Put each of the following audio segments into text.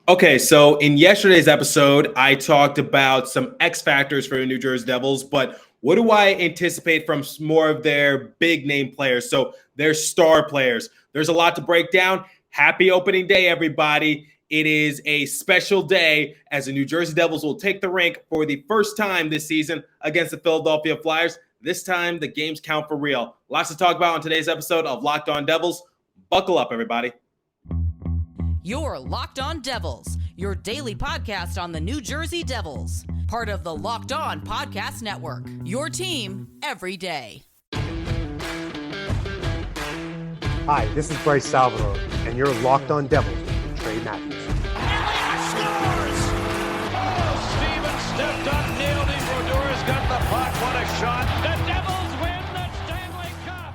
Okay, so in yesterday's episode, I talked about some X factors for the New Jersey Devils, but what do I anticipate from more of their big name players? So their star players. There's a lot to break down. Happy opening day, everybody. It is a special day as the New Jersey Devils will take the rink for the first time this season against the Philadelphia Flyers. This time, the games count for real. Lots to talk about on today's episode of Locked On Devils. Buckle up, everybody. You're Locked On Devils, your daily podcast on the New Jersey Devils. Part of the Locked On Podcast Network, your team every day. Hi, this is Bryce Salvador, and you're Locked On Devils with Trey Matthews. Scores! Oh, Stevens stepped up, nailed it. Brodor's got the puck. What a shot. The Devils win the Stanley Cup.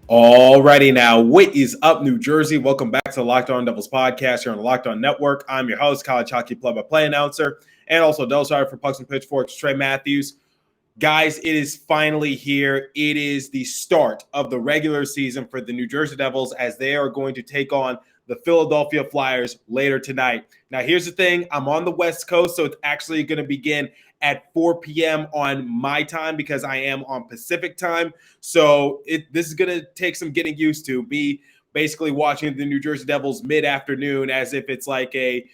Alrighty now, what is up, New Jersey? Welcome back to the Locked On Devils podcast here on the Locked On Network. I'm your host, college hockey play-by-play announcer, and also Devils writer for Pucks and Pitchforks, Trey Matthews. Guys, it is finally here. It is the start of the regular season for the New Jersey Devils as they are going to take on the Philadelphia Flyers later tonight. Now, here's the thing. I'm on the West Coast, so it's actually going to begin at 4 p.m. on my time because I am on Pacific time. So this is going to take some getting used to. Be basically watching the New Jersey Devils mid-afternoon as if it's like a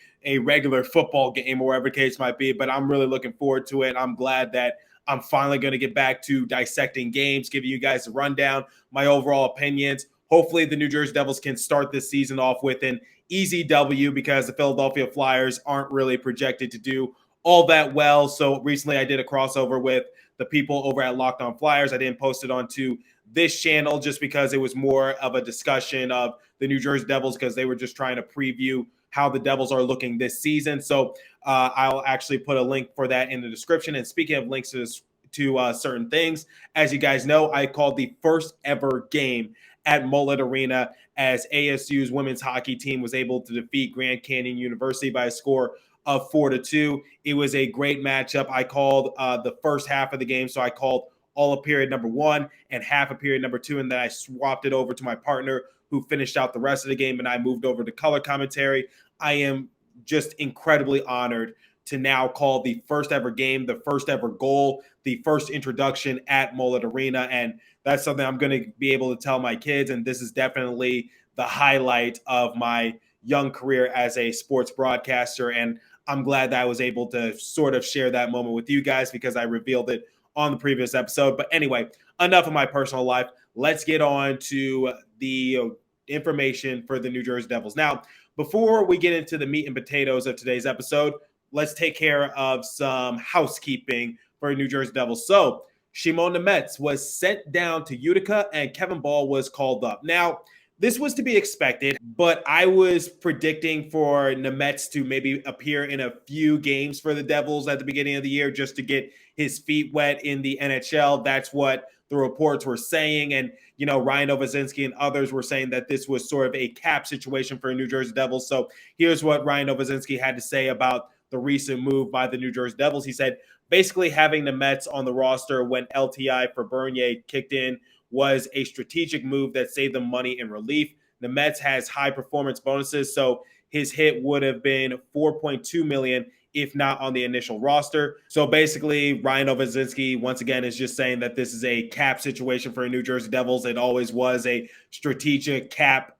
regular football game or whatever the case might be. But I'm really looking forward to it. I'm glad that I'm finally going to get back to dissecting games, giving you guys a rundown, my overall opinions. Hopefully the New Jersey Devils can start this season off with an easy W because the Philadelphia Flyers aren't really projected to do all that well. So recently I did a crossover with the people over at Locked On Flyers. I didn't post it onto this channel just because it was more of a discussion of the New Jersey Devils because they were just trying to preview how the Devils are looking this season. So I'll actually put a link for that in the description. And speaking of links to certain things, as you guys know, I called the first ever game at Mullet Arena as ASU's women's hockey team was able to defeat Grand Canyon University by a score of 4-2. It was a great matchup. I called the first half of the game. So I called all of period number 1 and half of period number 2. And then I swapped it over to my partner who finished out the rest of the game. And I moved over to color commentary. I am just incredibly honored to now call the first ever game, the first ever goal, the first introduction at Mullet Arena. And that's something I'm going to be able to tell my kids. And this is definitely the highlight of my young career as a sports broadcaster. And I'm glad that I was able to sort of share that moment with you guys because I revealed it on the previous episode. But anyway, enough of my personal life. Let's get on to the information for the New Jersey Devils. Now, before we get into the meat and potatoes of today's episode, let's take care of some housekeeping for New Jersey Devils. So, Shimon Nemec was sent down to Utica and Kevin Ball was called up. Now, this was to be expected, but I was predicting for Nemec to maybe appear in a few games for the Devils at the beginning of the year just to get his feet wet in the NHL. That's what the reports were saying. And, you know, Ryan Novozinski and others were saying that this was sort of a cap situation for New Jersey Devils. So here's what Ryan Novozinski had to say about the recent move by the New Jersey Devils. He said, basically having Nemec on the roster when LTI for Bernier kicked in was a strategic move that saved them money in relief. Nemec has high performance bonuses, so his hit would have been $4.2 million if not on the initial roster. So basically, Ryan Novozinski, once again, is just saying that this is a cap situation for New Jersey Devils. It always was a strategic cap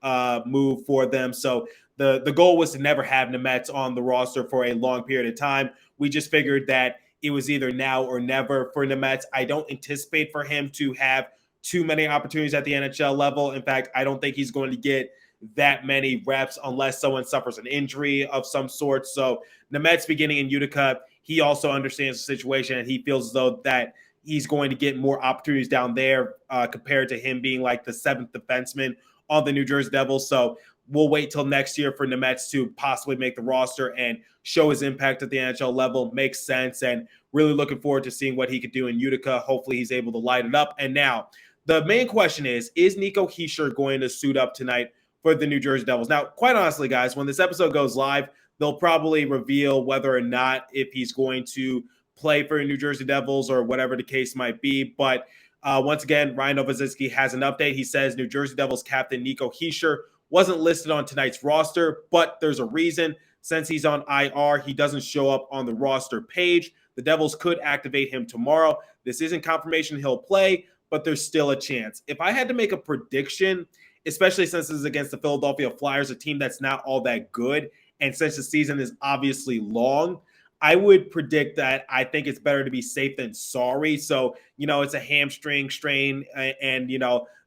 move for them. So the goal was to never have Nemec on the roster for a long period of time. We just figured that it was either now or never for Nemec. I don't anticipate for him to have too many opportunities at the NHL level. In fact, I don't think he's going to get that many reps unless someone suffers an injury of some sort. So Nemec beginning in Utica, he also understands the situation and he feels as though that he's going to get more opportunities down there compared to him being like the seventh defenseman on the New Jersey Devils. So we'll wait till next year for Nemec to possibly make the roster and show his impact at the NHL level. Makes sense. And really looking forward to seeing what he could do in Utica. Hopefully he's able to light it up. And now the main question is Nico Hischier going to suit up tonight for the New Jersey Devils? Now, quite honestly, guys, when this episode goes live, they'll probably reveal whether or not if he's going to play for the New Jersey Devils or whatever the case might be. But once again, Ryan Novozinski has an update. He says New Jersey Devils captain Nico Hischier wasn't listed on tonight's roster, but there's a reason. Since he's on IR, he doesn't show up on the roster page. The Devils could activate him tomorrow. This isn't confirmation he'll play, but there's still a chance. If I had to make a prediction, especially since this is against the Philadelphia Flyers, a team that's not all that good, and since the season is obviously long, I would predict that I think it's better to be safe than sorry. So, it's a hamstring strain and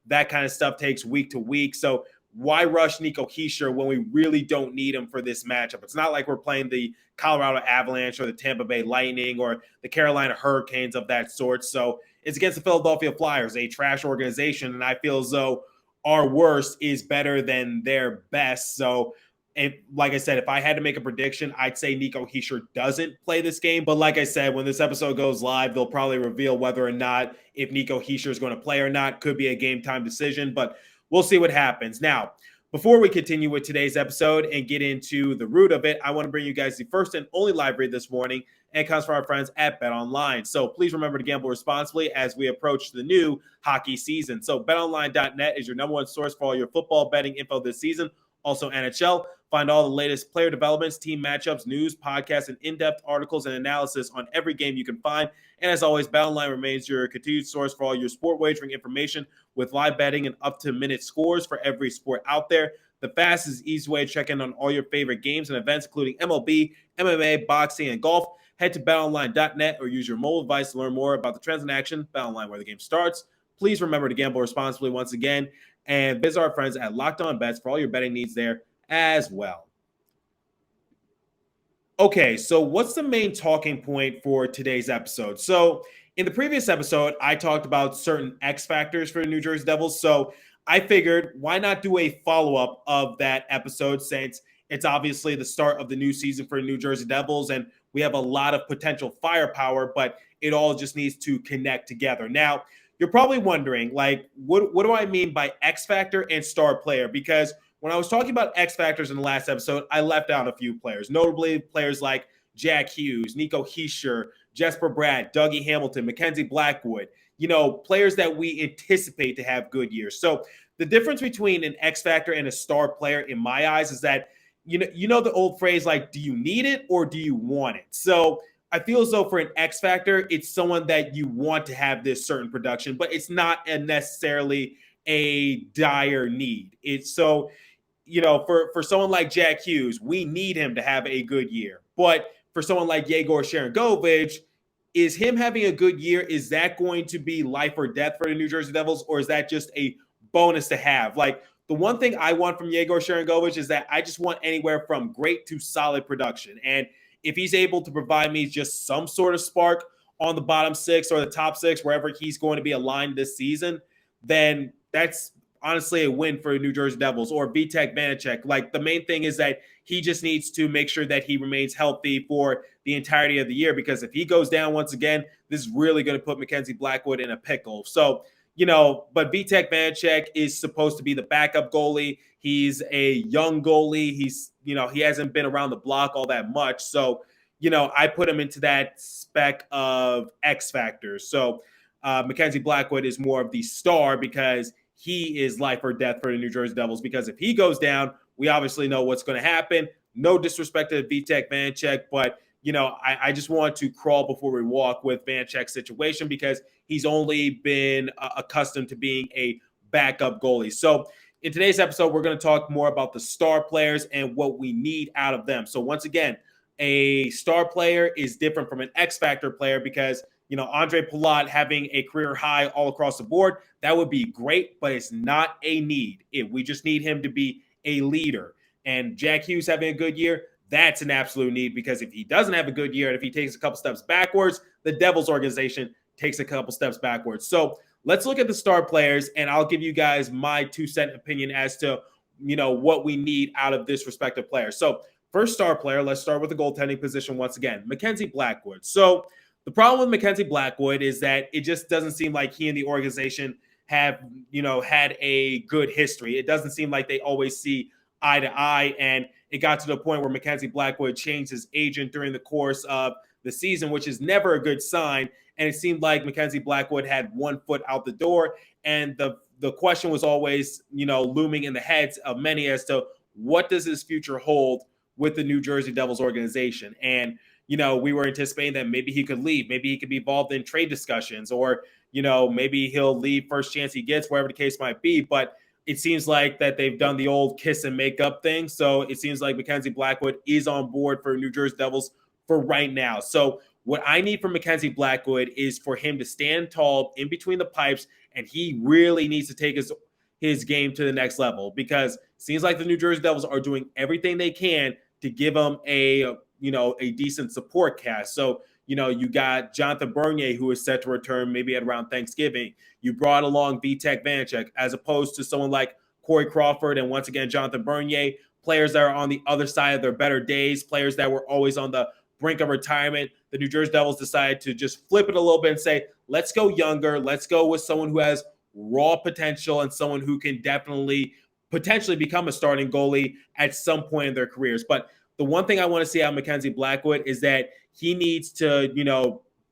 that kind of stuff takes week to week. So why rush Nico Hischier when we really don't need him for this matchup? It's not like we're playing the Colorado Avalanche or the Tampa Bay Lightning or the Carolina Hurricanes of that sort. So it's against the Philadelphia Flyers, a trash organization, and I feel as though our worst is better than their best. So, and like I said, if I had to make a prediction, I'd say Nico Hischier doesn't play this game. But like I said, when this episode goes live, they'll probably reveal whether or not if Nico Hischier is going to play or not. Could be a game time decision, but we'll see what happens. Now, before we continue with today's episode and get into the root of it, I want to bring you guys the first and only live read this morning, and it comes from our friends at BetOnline. So please remember to gamble responsibly as we approach the new hockey season. So BetOnline.net is your number one source for all your football betting info this season. Also NHL. Find all the latest player developments, team matchups, news, podcasts, and in-depth articles and analysis on every game you can find. And as always, BetOnline remains your continued source for all your sport wagering information with live betting and up-to-minute scores for every sport out there. The fastest, easy way to check in on all your favorite games and events, including MLB, MMA, boxing, and golf. Head to betonline.net or use your mobile device to learn more about the trends in action. BetOnline, where the game starts. Please remember to gamble responsibly once again, and visit our friends at Locked On Bets for all your betting needs there as well. Okay, so what's the main talking point for today's episode? So in the previous episode, I talked about certain X factors for the New Jersey Devils. So I figured, why not do a follow-up of that episode, since it's obviously the start of the new season for the New Jersey Devils, and we have a lot of potential firepower, but it all just needs to connect together. Now, you're probably wondering, like, what do I mean by X factor and star player? Because when I was talking about X factors in the last episode, I left out a few players, notably players like Jack Hughes, Nico Hischier, Jess, Dougie Hamilton, Mackenzie Blackwood, players that we anticipate to have good years. So the difference between an X factor and a star player in my eyes is that, the old phrase, like, do you need it or do you want it? So I feel as though for an X factor, it's someone that you want to have this certain production, but it's not necessarily a dire need. It's so, for someone like Jack Hughes, we need him to have a good year. But for someone like Yegor Sharangovich, is him having a good year, is that going to be life or death for the New Jersey Devils, or is that just a bonus to have? Like, the one thing I want from Yegor Sharangovich is that I just want anywhere from great to solid production. And if he's able to provide me just some sort of spark on the bottom six or the top six, wherever he's going to be aligned this season, then that's honestly a win for New Jersey Devils. Or Vitek Vanacek. Like, the main thing is that he just needs to make sure that he remains healthy for the entirety of the year, because if he goes down once again, this is really going to put Mackenzie Blackwood in a pickle. So, but Vitek Vanacek is supposed to be the backup goalie. He's a young goalie. He's, he hasn't been around the block all that much. So, I put him into that spec of X factors. So Mackenzie Blackwood is more of the star, because he is life or death for the New Jersey Devils, because if he goes down, we obviously know what's going to happen. No disrespect to Vitek Vanacek, but, I just want to crawl before we walk with Vanacek's situation, because he's only been accustomed to being a backup goalie. So in today's episode, we're going to talk more about the star players and what we need out of them. So once again, a star player is different from an X factor player, because Andre Palat having a career high all across the board, that would be great, but it's not a need. We just need him to be a leader. And Jack Hughes having a good year, that's an absolute need, because if he doesn't have a good year and if he takes a couple steps backwards, the Devils organization takes a couple steps backwards. So let's look at the star players, and I'll give you guys my 2-cent opinion as to, what we need out of this respective player. So first star player, let's start with the goaltending position once again, Mackenzie Blackwood. So the problem with Mackenzie Blackwood is that it just doesn't seem like he and the organization have, had a good history. It doesn't seem like they always see eye to eye, and it got to the point where Mackenzie Blackwood changed his agent during the course of the season, which is never a good sign. And it seemed like Mackenzie Blackwood had one foot out the door, and the the question was always, looming in the heads of many as to what does his future hold with the New Jersey Devils organization. And, we were anticipating that maybe he could leave. Maybe he could be involved in trade discussions, or, maybe he'll leave first chance he gets, wherever the case might be. But it seems like that they've done the old kiss and make up thing. So it seems like Mackenzie Blackwood is on board for New Jersey Devils for right now. So what I need from Mackenzie Blackwood is for him to stand tall in between the pipes, and he really needs to take his game to the next level, because it seems like the New Jersey Devils are doing everything they can to give him a decent support cast. So, you got Jonathan Bernier, who is set to return maybe at around Thanksgiving. You brought along Vitek Vanecek, as opposed to someone like Corey Crawford and once again Jonathan Bernier, players that are on the other side of their better days, players that were always on the brink of retirement. The New Jersey Devils decided to just flip it a little bit and say, let's go younger. Let's go with someone who has raw potential and someone who can potentially become a starting goalie at some point in their careers. But the one thing I want to see out of Mackenzie Blackwood is that he needs to,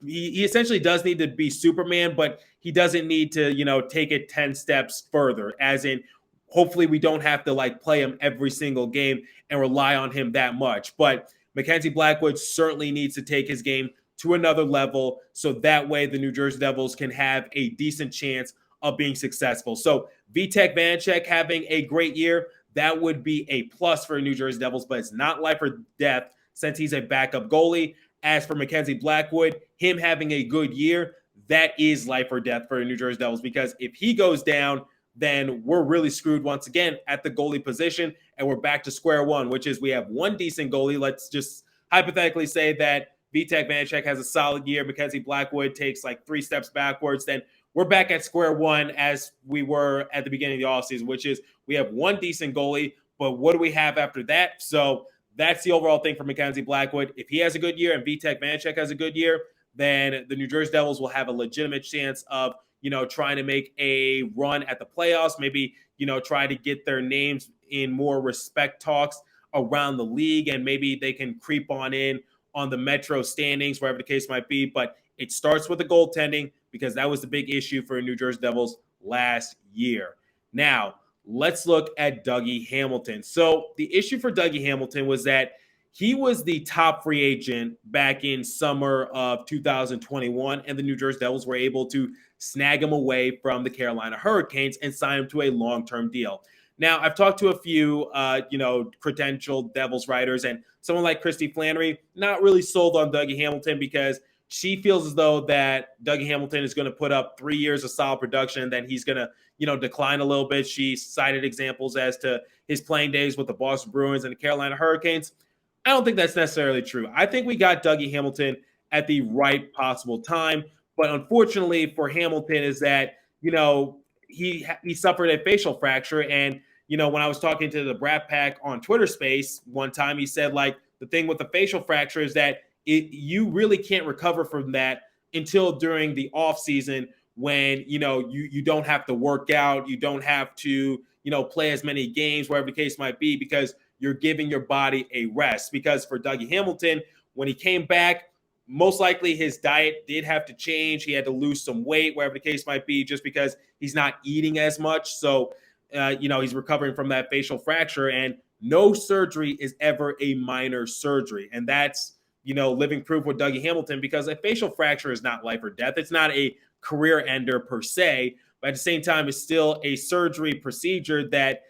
he essentially does need to be Superman, but he doesn't need to, take it 10 steps further, as in, hopefully we don't have to play him every single game and rely on him that much. But Mackenzie Blackwood certainly needs to take his game to another level, so that way the New Jersey Devils can have a decent chance of being successful. So Vitek Vanecek having a great year, that would be a plus for New Jersey Devils, but it's not life or death since he's a backup goalie. As for Mackenzie Blackwood, him having a good year, that is life or death for the New Jersey Devils, because if he goes down, then we're really screwed once again at the goalie position, and we're back to square one, which is we have one decent goalie. Let's just hypothetically say that Vitek Vanecek has a solid year, Mackenzie Blackwood takes 3 steps backwards, then we're back at square one as we were at the beginning of the offseason, which is we have one decent goalie, but what do we have after that? So that's the overall thing for Mackenzie Blackwood. If he has a good year and Vitek Vanecek has a good year, then the New Jersey Devils will have a legitimate chance of, trying to make a run at the playoffs, maybe, try to get their names in more respect talks around the league, and maybe they can creep on in on the Metro standings, wherever the case might be. But it starts with the goaltending, because that was the big issue for New Jersey Devils last year. Now, let's look at Dougie Hamilton. So the issue for Dougie Hamilton was that he was the top free agent back in summer of 2021, and the New Jersey Devils were able to snag him away from the Carolina Hurricanes and sign him to a long-term deal. Now, I've talked to a few, credentialed Devils writers, and someone like Christy Flannery, not really sold on Dougie Hamilton, because she feels as though that Dougie Hamilton is going to put up 3 years of solid production, then he's going to, decline a little bit. She cited examples as to his playing days with the Boston Bruins and the Carolina Hurricanes. I don't think that's necessarily true. I think we got Dougie Hamilton at the right possible time, but unfortunately for Hamilton is that, he suffered a facial fracture. And, when I was talking to the Brat Pack on Twitter Space one time, he said, the thing with the facial fracture is that you really can't recover from that until during the off season, when, you don't have to work out, you don't have to, play as many games, wherever the case might be, because you're giving your body a rest. Because for Dougie Hamilton, when he came back, most likely his diet did have to change. He had to lose some weight, wherever the case might be, just because he's not eating as much. So, he's recovering from that facial fracture, and no surgery is ever a minor surgery. And that's, living proof with Dougie Hamilton, because a facial fracture is not life or death. It's not a career ender per se, but at the same time, it's still a surgery procedure that,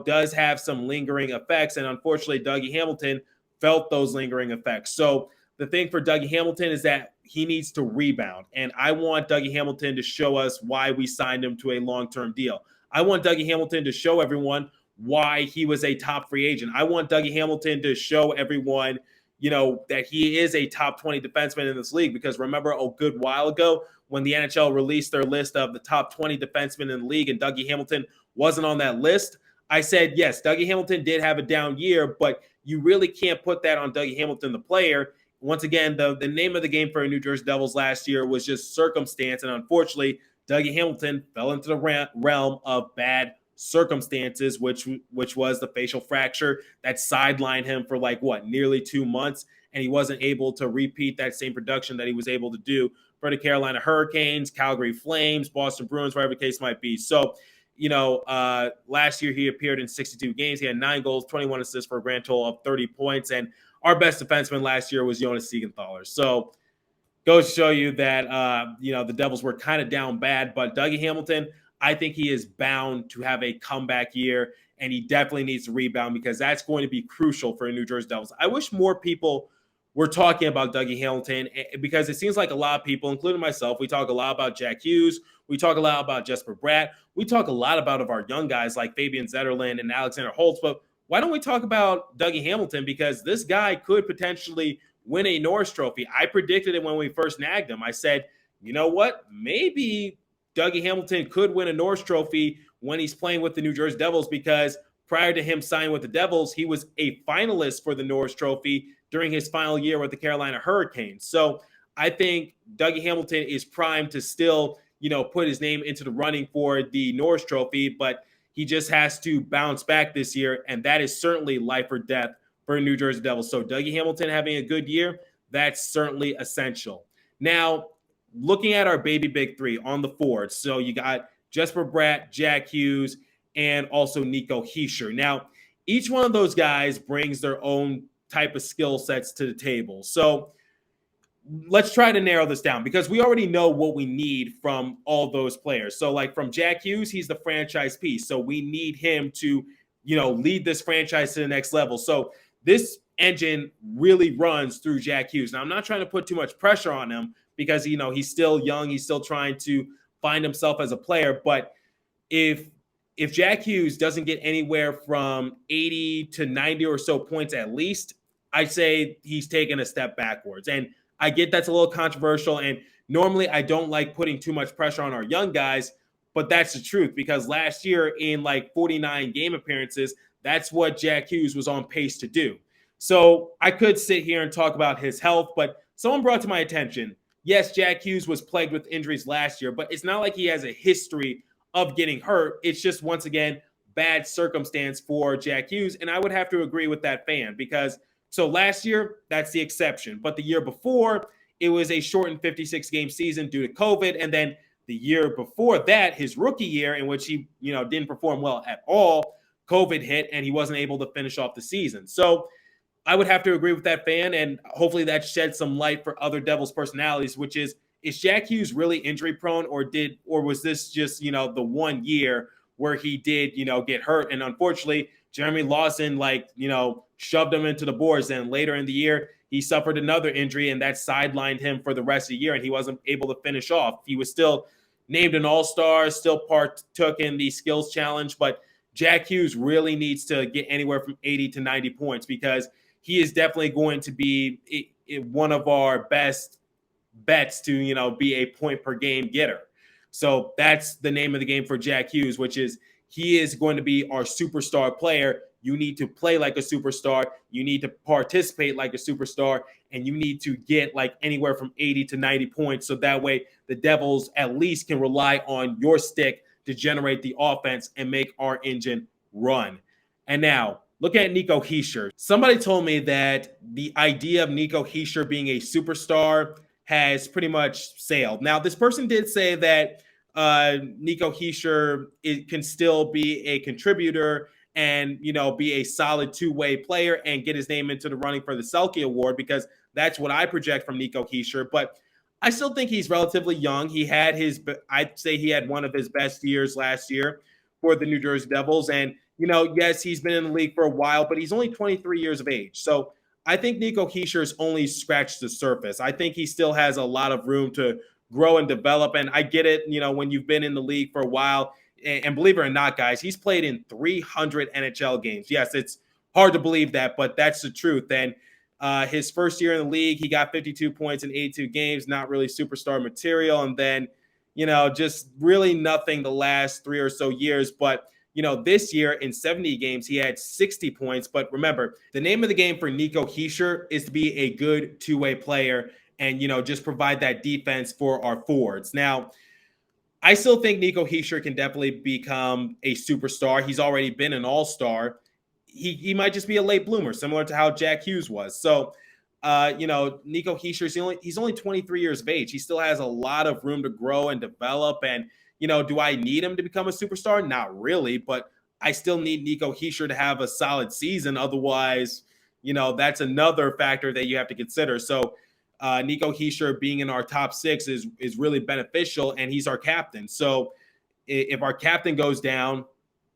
does have some lingering effects. And unfortunately, Dougie Hamilton felt those lingering effects. So the thing for Dougie Hamilton is that he needs to rebound. And I want Dougie Hamilton to show us why we signed him to a long-term deal. I want Dougie Hamilton to show everyone why he was a top free agent. I want Dougie Hamilton to show everyone, that he is a top 20 defenseman in this league. Because remember a good while ago when the NHL released their list of the top 20 defensemen in the league and Dougie Hamilton wasn't on that list, I said, yes, Dougie Hamilton did have a down year, but you really can't put that on Dougie Hamilton, the player. Once again, the name of the game for the New Jersey Devils last year was just circumstance. And unfortunately, Dougie Hamilton fell into the realm of bad circumstances, which was the facial fracture that sidelined him for nearly 2 months. And he wasn't able to repeat that same production that he was able to do for the Carolina Hurricanes, Calgary Flames, Boston Bruins, whatever the case might be. So, last year he appeared in 62 games. He had 9 goals, 21 assists for a grand total of 30 points. And our best defenseman last year was Jonas Siegenthaler. So, goes to show you that, the Devils were kind of down bad. But Dougie Hamilton, I think he is bound to have a comeback year, and he definitely needs to rebound because that's going to be crucial for the New Jersey Devils. I wish more people were talking about Dougie Hamilton because it seems like a lot of people, including myself, we talk a lot about Jack Hughes. We talk a lot about Jesper Bratt. We talk a lot about our young guys like Fabian Zetterlund and Alexander Holtz. But why don't we talk about Dougie Hamilton? Because this guy could potentially win a Norris Trophy. I predicted it when we first nagged him. I said, you know what? Maybe Dougie Hamilton could win a Norris Trophy when he's playing with the New Jersey Devils because prior to him signing with the Devils, he was a finalist for the Norris Trophy during his final year with the Carolina Hurricanes. So I think Dougie Hamilton is primed to still, put his name into the running for the Norris Trophy, but he just has to bounce back this year, and that is certainly life or death for New Jersey Devils. So Dougie Hamilton having a good year, that's certainly essential. Now, looking at our baby big three on the forwards, so you got Jesper Bratt, Jack Hughes, and also Nico Hischier. Now, each one of those guys brings their own type of skill sets to the table. So let's try to narrow this down because we already know what we need from all those players. So like from Jack Hughes, he's the franchise piece. So we need him to, lead this franchise to the next level. So this engine really runs through Jack Hughes. Now, I'm not trying to put too much pressure on him because, he's still young. He's still trying to find himself as a player. But if Jack Hughes doesn't get anywhere from 80 to 90 or so points at least, I'd say he's taken a step backwards. And I get that's a little controversial. And normally I don't like putting too much pressure on our young guys, but that's the truth because last year in like 49 game appearances, that's what Jack Hughes was on pace to do. So I could sit here and talk about his health, but someone brought to my attention, yes, Jack Hughes was plagued with injuries last year, but it's not like he has a history of getting hurt. It's just, once again, bad circumstance for Jack Hughes. And I would have to agree with that fan because so last year, that's the exception. But the year before, it was a shortened 56-game season due to COVID. And then the year before that, his rookie year, in which he, didn't perform well at all, COVID hit and he wasn't able to finish off the season. So I would have to agree with that fan. And hopefully that sheds some light for other Devils personalities, which is Jack Hughes really injury prone or was this just, the 1 year where he did, get hurt? And unfortunately, Jeremy Lawson, shoved him into the boards. And later in the year, he suffered another injury, and that sidelined him for the rest of the year, and he wasn't able to finish off. He was still named an all-star, still partook in the skills challenge, but Jack Hughes really needs to get anywhere from 80 to 90 points because he is definitely going to be one of our best bets to, be a point-per-game getter. So that's the name of the game for Jack Hughes, which is he is going to be our superstar player. You need to play like a superstar. You need to participate like a superstar. And you need to get anywhere from 80 to 90 points. So that way the Devils at least can rely on your stick to generate the offense and make our engine run. And now look at Nico Hischier. Somebody told me that the idea of Nico Hischier being a superstar has pretty much sailed. Now, this person did say that Nico Hischier can still be a contributor and, be a solid two-way player and get his name into the running for the Selke Award because that's what I project from Nico Hischier. But I still think he's relatively young. I'd say he had one of his best years last year for the New Jersey Devils. And, yes, he's been in the league for a while, but he's only 23 years of age. So I think Nico Hischier's only scratched the surface. I think he still has a lot of room to grow and develop. And I get it, when you've been in the league for a while, and believe it or not, guys, he's played in 300 NHL games. Yes, it's hard to believe that, but that's the truth. And his first year in the league, he got 52 points in 82 games, not really superstar material. And then, just really nothing the last 3 or so years. But, this year in 70 games, he had 60 points. But remember, the name of the game for Nico Hischier is to be a good two-way player and, just provide that defense for our forwards. Now, I still think Nico Hischier can definitely become a superstar. He's already been an all-star. He might just be a late bloomer, similar to how Jack Hughes was. So Nico Hischier, he's only 23 years of age. He still has a lot of room to grow and develop. And, do I need him to become a superstar? Not really, but I still need Nico Hischier to have a solid season. Otherwise, that's another factor that you have to consider. So Nico Hischier being in our top 6 is really beneficial, and he's our captain. So if our captain goes down,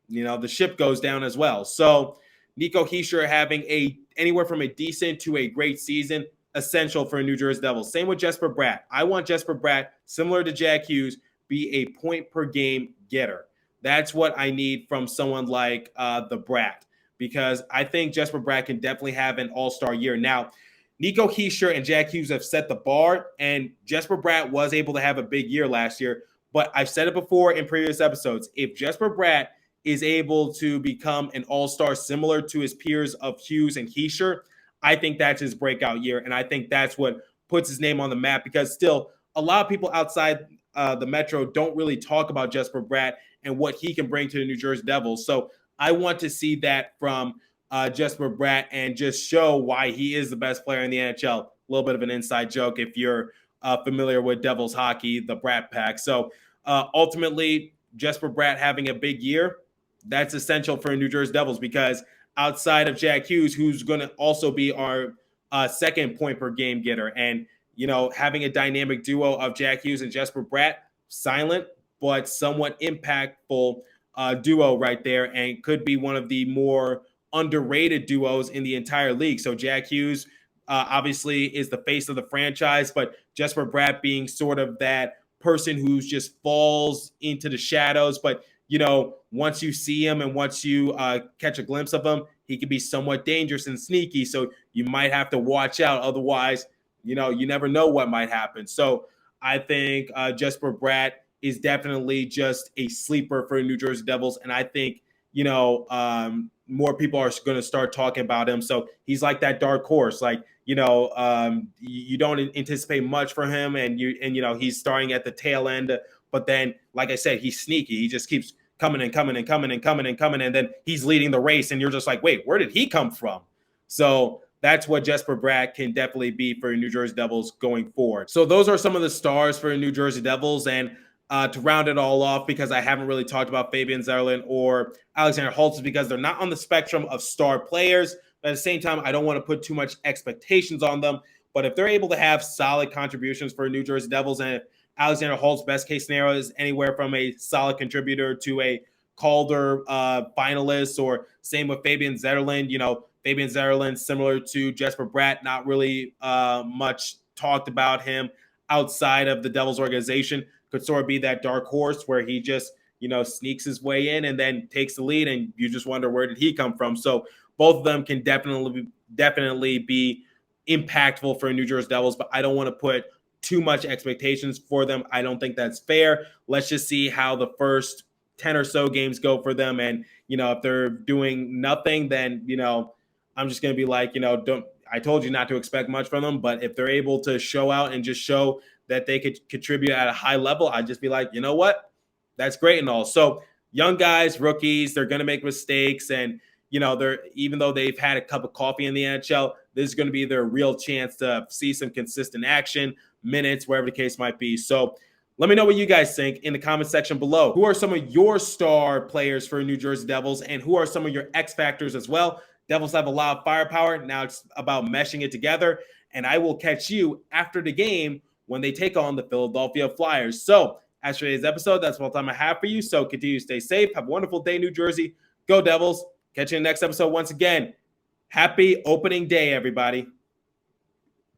the ship goes down as well. So Nico Hischier having anywhere from a decent to a great season, essential for New Jersey Devils. Same with Jesper Bratt. I want Jesper Bratt, similar to Jack Hughes, be a point per game getter. That's what I need from someone like the Bratt, because I think Jesper Bratt can definitely have an all-star year. Now, Nico Hischier and Jack Hughes have set the bar, and Jesper Bratt was able to have a big year last year. But I've said it before in previous episodes, if Jesper Bratt is able to become an all-star similar to his peers of Hughes and Hischier, I think that's his breakout year, and I think that's what puts his name on the map, because still a lot of people outside the Metro don't really talk about Jesper Bratt and what he can bring to the New Jersey Devils. So I want to see that from Jesper Bratt and just show why he is the best player in the NHL. A little bit of an inside joke if you're familiar with Devils hockey, the Bratt Pack. So ultimately, Jesper Bratt having a big year, that's essential for New Jersey Devils, because outside of Jack Hughes, who's going to also be our second point per game getter, and having a dynamic duo of Jack Hughes and Jesper Bratt, silent but somewhat impactful duo right there, and could be one of the more underrated duos in the entire league. So Jack Hughes obviously is the face of the franchise, but Jesper Bratt being sort of that person who's just falls into the shadows. But, once you see him and once you catch a glimpse of him, he can be somewhat dangerous and sneaky. So you might have to watch out. Otherwise, you never know what might happen. So I think Jesper Bratt is definitely just a sleeper for New Jersey Devils. And I think, more people are going to start talking about him. So he's like that dark horse. Like, you don't anticipate much for him, and he's starting at the tail end. But then, like I said, he's sneaky. He just keeps coming and coming and coming and coming and coming, and then he's leading the race, and you're just like, wait, where did he come from? So that's what Jesper Bratt can definitely be for New Jersey Devils going forward. So those are some of the stars for New Jersey Devils. And to round it all off, because I haven't really talked about Fabian Zetterlund or Alexander Holtz, because they're not on the spectrum of star players. But at the same time, I don't want to put too much expectations on them. But if they're able to have solid contributions for New Jersey Devils, and if Alexander Holtz, best case scenario, is anywhere from a solid contributor to a Calder finalist, or same with Fabian Zetterlund. Fabian Zetterlund, similar to Jesper Bratt, not really much talked about him outside of the Devils organization. Could sort of be that dark horse where he just, sneaks his way in and then takes the lead, and you just wonder, where did he come from? So both of them can definitely be impactful for New Jersey Devils, but I don't want to put too much expectations for them. I don't think that's fair. Let's just see how the first 10 or so games go for them. And, if they're doing nothing, then, I'm just going to be like, I told you not to expect much from them. But if they're able to show out and just show that they could contribute at a high level, I'd just be like, you know what? That's great and all. So young guys, rookies, they're going to make mistakes. And, they're, even though they've had a cup of coffee in the NHL, this is going to be their real chance to see some consistent action, minutes, wherever the case might be. So let me know what you guys think in the comment section below. Who are some of your star players for New Jersey Devils, and who are some of your X factors as well? Devils have a lot of firepower. Now it's about meshing it together. And I will catch you after the game when they take on the Philadelphia Flyers. So as for today's episode, that's all the time I have for you. So continue to stay safe. Have a wonderful day, New Jersey. Go Devils. Catch you in the next episode once again. Happy opening day, everybody.